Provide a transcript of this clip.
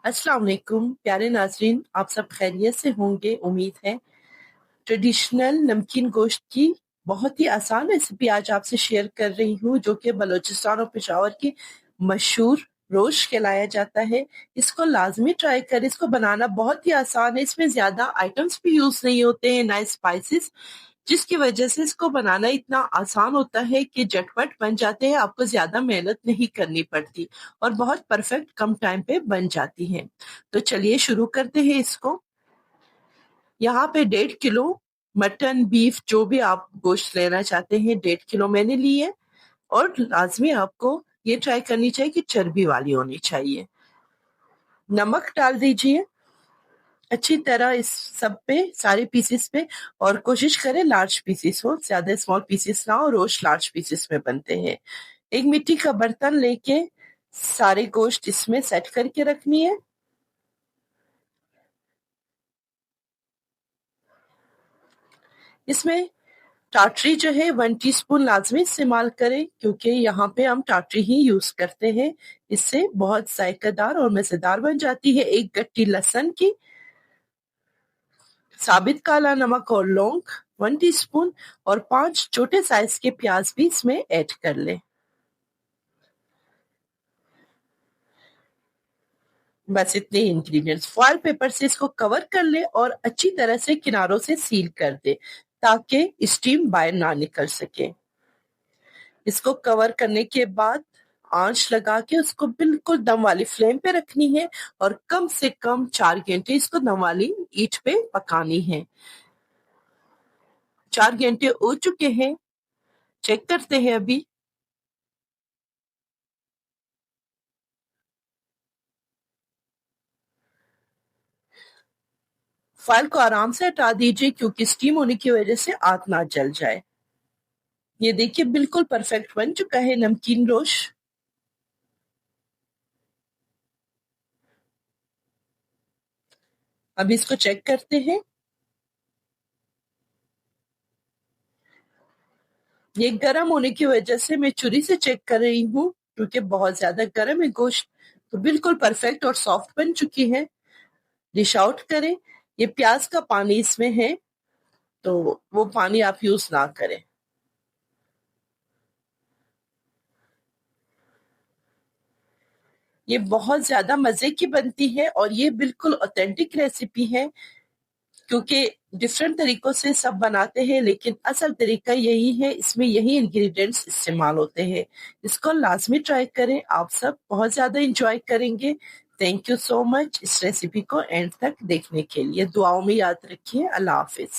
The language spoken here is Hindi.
अस्सलाम वालेकुम प्यारे नाज़रीन, आप सब खैरियत से होंगे उम्मीद है। ट्रेडिशनल नमकीन गोश्त की बहुत ही आसान रेसिपी आज आपसे शेयर कर रही हूँ, जो कि बलूचिस्तान और पेशावर की मशहूर रोश कहलाया जाता है। इसको लाजमी ट्राई करें। इसको बनाना बहुत ही आसान है। इसमें ज़्यादा आइटम्स भी यूज़ नहीं होते हैं, ना स्पाइसेस, जिसकी वजह से इसको बनाना इतना आसान होता है कि झटपट बन जाते हैं। आपको ज़्यादा मेहनत नहीं करनी पड़ती और बहुत परफेक्ट कम टाइम पे बन जाती है। तो चलिए शुरू करते हैं इसको। यहाँ पे 1.5 किलो मटन, बीफ, जो भी आप गोश्त लेना चाहते हैं, 1.5 किलो मैंने ली है। और लाजमी आपको ये ट्राई करनी चाहिए कि चर्बी वाली होनी चाहिए। नमक डाल दीजिए अच्छी तरह इस सब पे, सारे पीसेस पे। और कोशिश करें लार्ज पीसेस हो, ज्यादा स्मॉल पीसेस ना हो। रोस्ट लार्ज पीसेस में बनते हैं। एक मिट्टी का बर्तन लेके सारे गोश्त इसमें सेट करके रखनी है। इसमें टाटरी जो है 1 टीस्पून लाजमी इस्तेमाल करें, क्योंकि यहाँ पे हम टाटरी ही यूज करते हैं। इससे बहुत जायकेदार और मजेदार बन जाती है। एक गट्टी लहसुन की, साबित काला नमक और लौंग 1 टीस्पून, और 5 छोटे साइज के प्याज भी इसमें ऐड कर लें। बस इतने इंग्रेडिएंट्स। फॉयल पेपर से इसको कवर कर ले और अच्छी तरह से किनारों से सील कर दे, ताकि स्टीम बाहर ना निकल सके। इसको कवर करने के बाद आंच लगा के उसको बिल्कुल दम वाली फ्लेम पे रखनी है, और कम से कम 4 घंटे इसको दम वाली ईंट पे पकानी है। 4 घंटे हो चुके हैं, चेक करते हैं अभी। फाइल को आराम से हटा दीजिए, क्योंकि स्टीम होने की वजह से आग ना जल जाए। ये देखिए बिल्कुल परफेक्ट बन चुका है नमकीन रोश। अब इसको चेक करते हैं। ये गर्म होने की वजह से मैं छुरी से चेक कर रही हूँ, क्योंकि बहुत ज्यादा गर्म है गोश्त। तो बिल्कुल परफेक्ट और सॉफ्ट बन चुकी है। डिश आउट करें। ये प्याज का पानी इसमें है, तो वो पानी आप यूज ना करें। ये बहुत ज्यादा मजे की बनती है और ये बिल्कुल ऑथेंटिक रेसिपी है, क्योंकि डिफरेंट तरीकों से सब बनाते हैं, लेकिन असल तरीका यही है। इसमें यही इंग्रेडिएंट्स इस्तेमाल होते हैं। इसको लाजमी ट्राई करें, आप सब बहुत ज्यादा इंजॉय करेंगे। थैंक यू सो मच इस रेसिपी को एंड तक देखने के लिए। दुआओं में याद रखिए। अल्लाह हाफिज।